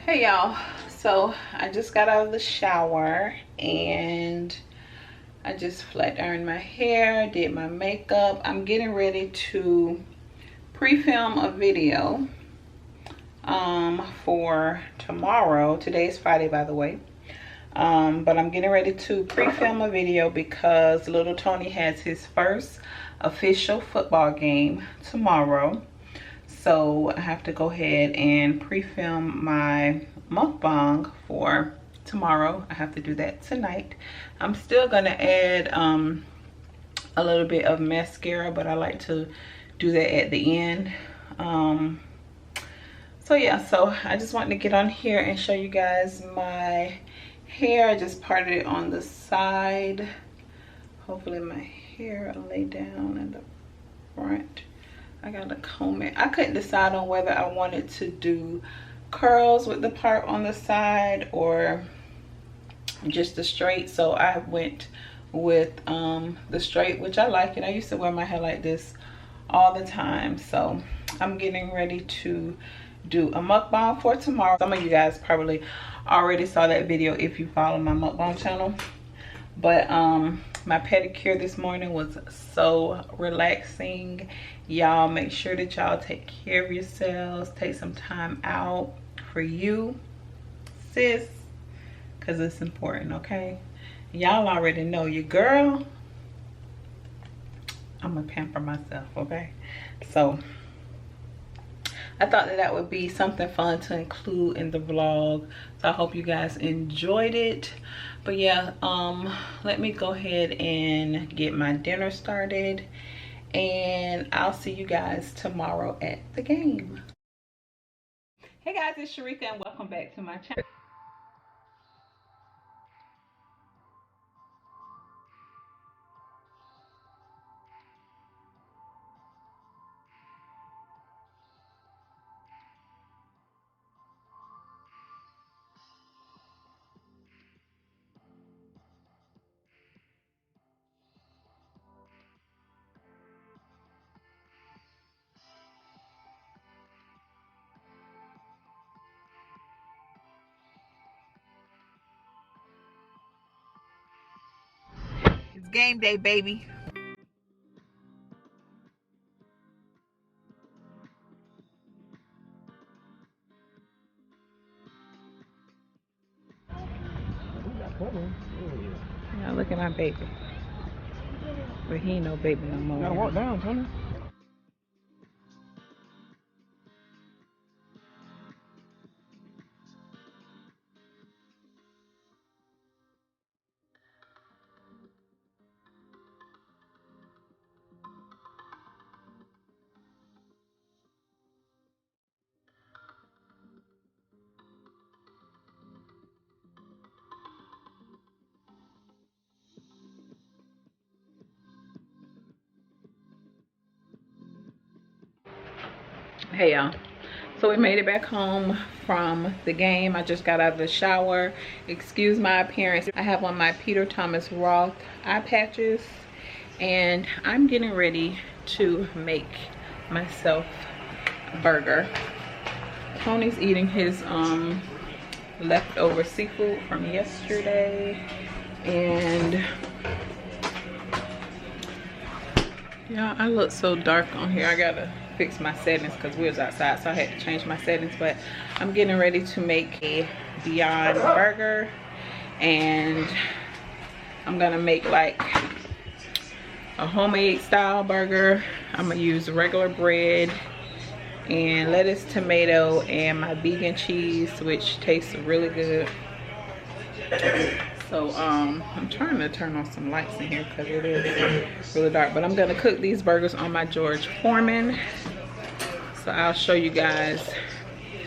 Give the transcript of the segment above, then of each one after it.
Hey y'all, so I just got out of the shower and I just flat ironed my hair, did my makeup. I'm getting ready to pre-film a video for tomorrow. Today is Friday, by the way. But I'm getting ready to pre-film a video because little Tony has his first official football game tomorrow. So I have to go ahead and pre-film my mukbang for tomorrow. I have to do that tonight. I'm still gonna add a little bit of mascara, but I like to do that at the end. So yeah, so I just wanted to get on here and show you guys my hair. I just parted it on the side. Hopefully my hair will lay down in the front. I gotta comb it. I couldn't decide on whether I wanted to do curls with the part on the side or just the straight. So I went with the straight, which I like it. I used to wear my hair like this all the time. So I'm getting ready to do a mukbang for tomorrow. Some of you guys probably already saw that video if you follow my mukbang channel. But my pedicure this morning was so relaxing. Y'all make sure that y'all take care of yourselves. Take some time out for you, sis, because it's important, okay? Y'all already know your girl. I'm gonna pamper myself, okay? So I thought that would be something fun to include in the vlog. So I hope you guys enjoyed it. But yeah, let me go ahead and get my dinner started. And I'll see you guys tomorrow at the game. Hey guys, it's Sharika and welcome back to my channel. game day, baby. Now look at my baby. But he ain't no baby no more. You gotta walk down, Tony. Hey y'all, so we made it back home from the game. I just got out of the shower. Excuse my appearance. I have on my Peter Thomas Roth eye patches and I'm getting ready to make myself a burger. Tony's eating his leftover seafood from yesterday, and yeah, I look so dark on here. I gotta fix my settings because we was outside, so I had to change my settings. But I'm getting ready to make a Beyond Burger, and I'm gonna make like a homemade style burger. I'm gonna use regular bread and lettuce, tomato, and my vegan cheese, which tastes really good. So I'm trying to turn on some lights in here because it is really dark, but I'm gonna cook these burgers on my George Foreman. So I'll show you guys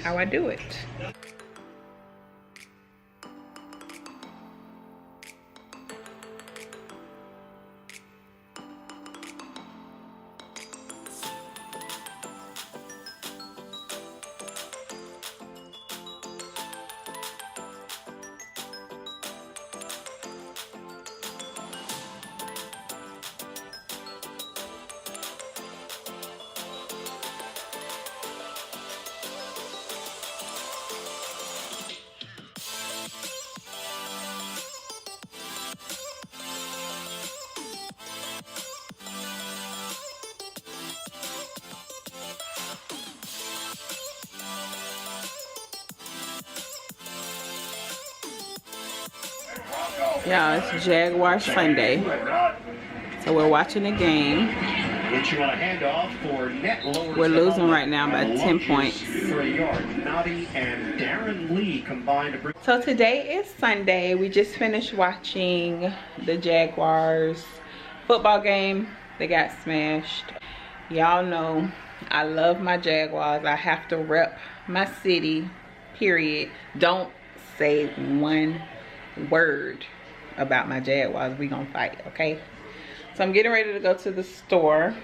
how I do it. Y'all, it's Jaguar Sunday, so we're watching the game. We're losing right now by 10 points. So today is Sunday. We just finished watching the Jaguars football game. They got smashed. Y'all know I love my Jaguars. I have to rep my city, period. Don't say one word about my Jaguars. We gonna fight, okay? So I'm getting ready to go to the store.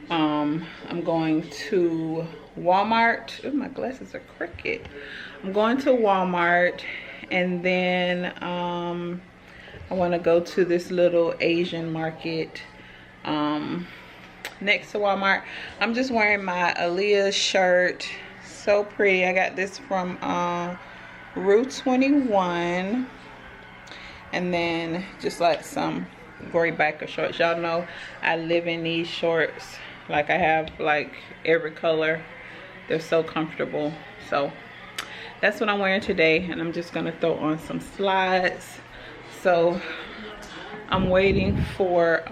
I'm going to Walmart. Oh, my glasses are crooked. I'm going to Walmart, and then I want to go to this little Asian market next to Walmart. I'm just wearing my Aaliyah shirt. So pretty. I got this from Route 21, and then just like some gray biker shorts. Y'all know I live in these shorts. Like I have like every color. They're so comfortable. So that's what I'm wearing today, and I'm just gonna throw on some slides. So I'm waiting for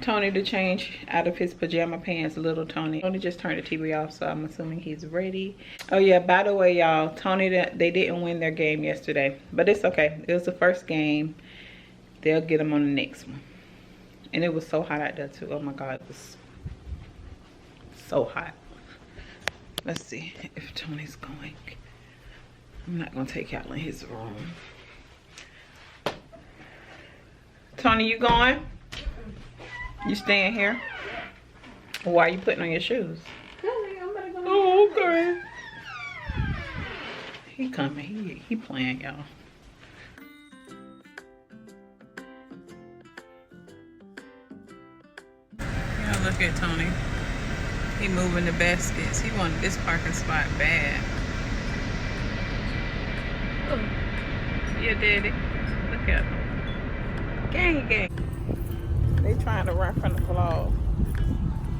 Tony to change out of his pajama pants. Little Tony just turned the TV off, so I'm assuming he's ready. Oh yeah, by the way, y'all, Tony, they didn't win their game yesterday, but it's okay. It was the first game. They'll get them on the next one. And it was so hot out there too. Oh my God, it was so hot. Let's see if Tony's going. I'm not gonna take y'all in his room. Tony, you going? You staying here? Why are you putting on your shoes? Oh, okay. He coming. He playing, y'all. Y'all look at Tony. He moving the baskets. He wanted this parking spot bad. Yeah, daddy. Look at them. Gang, gang. They trying to run from the vlog.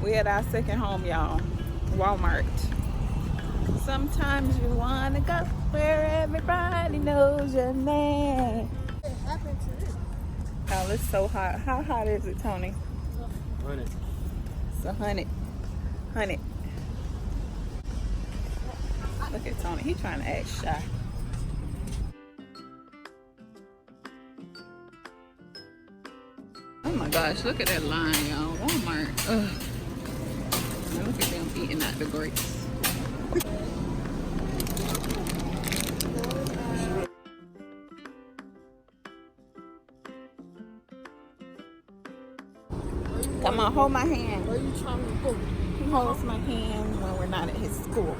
We at our second home, y'all. Walmart. Sometimes you wanna go where everybody knows your name. What happened to this? Oh, it's so hot. How hot is it, Tony? 100. It's 100. 100. Look at Tony. He trying to act shy. Oh my gosh, look at that line, y'all. Walmart. Ugh. Now look at them eating out the grapes. Come on, hold my hand. What are you trying to do? He holds my hand when we're not at his school.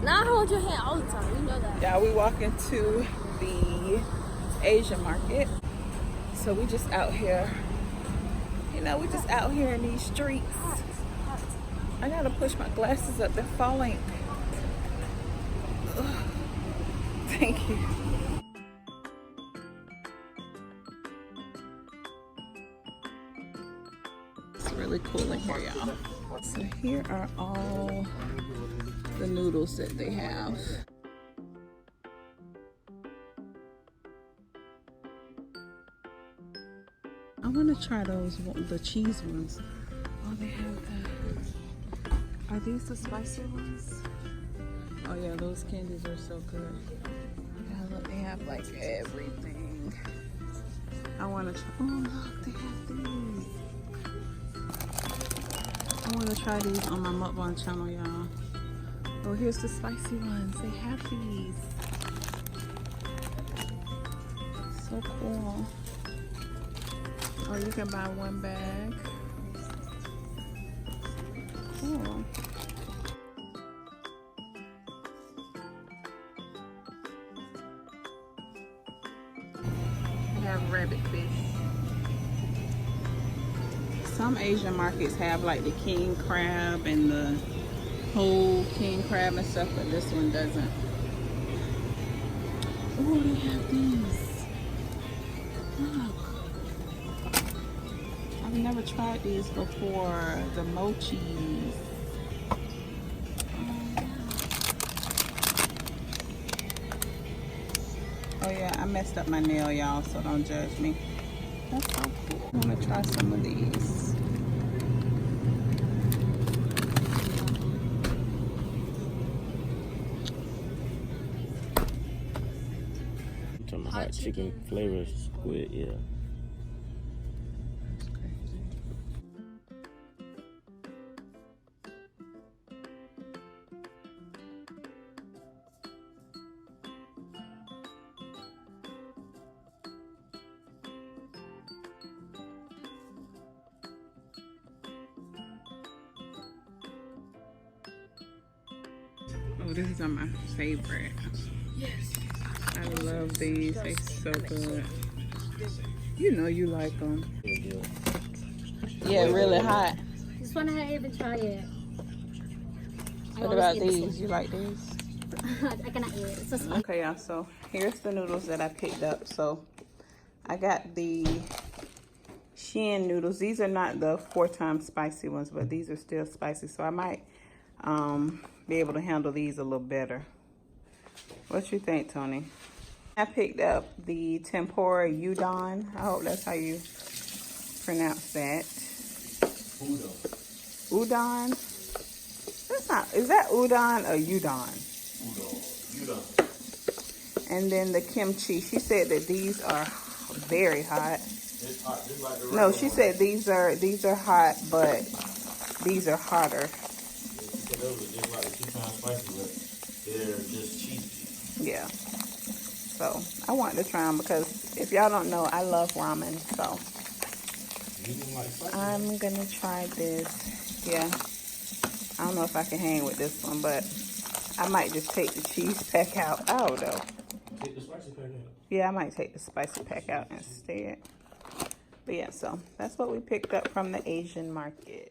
Now I hold your hand all the time. You know that. Yeah, we walk into the Asian market. So we just out here. You know, we just out here in these streets. I gotta push my glasses up. They're falling. Ugh. Thank you. It's really cool in here, y'all. So here are all the noodles that they have. I want to try those, the cheese ones. Oh, they have that. Are these the spicy ones? Oh yeah, those candies are so good. Yeah, look, they have like everything. I want to try. Oh look, they have these. I want to try these on my MUKBANG channel, y'all. Oh, here's the spicy ones. They have these. So cool. Or you can buy one bag. Cool. They have rabbit fish. Some Asian markets have like the king crab and the whole king crab and stuff, but this one doesn't. Oh, they have these. Look. I've never tried these before. The mochis. Oh yeah, I messed up my nail, y'all, so don't judge me. That's so cool. I'm gonna try some of these. You talking about hot chicken flavor squid, yeah. Oh, these are my favorite. Yes. I love these. They're so good. You know you like them. Yeah, really hot. This one I haven't even tried yet. What about these? You like these? I cannot eat it. It's so sweet. Okay, y'all. So here's the noodles that I picked up. So I got the Shin noodles. These are not the 4 times spicy ones, but these are still spicy. So I might be able to handle these a little better. What you think, Tony? I picked up the tempura udon. I hope that's how you pronounce that. Udon. That's not. Is that udon or udon? Udon. And then the kimchi. She said that these are very hot. It's hot, just like the No, she said these are hot, but these are hotter. Those are just like the 2 times spicy, but they're just cheesy. Yeah. So I wanted to try them because if y'all don't know, I love ramen. So I'm gonna try this. Yeah. I don't know if I can hang with this one, but I might just take the cheese pack out. I don't know. Take the spicy pack out. Yeah, I might take the spicy pack out instead. But yeah, so that's what we picked up from the Asian market.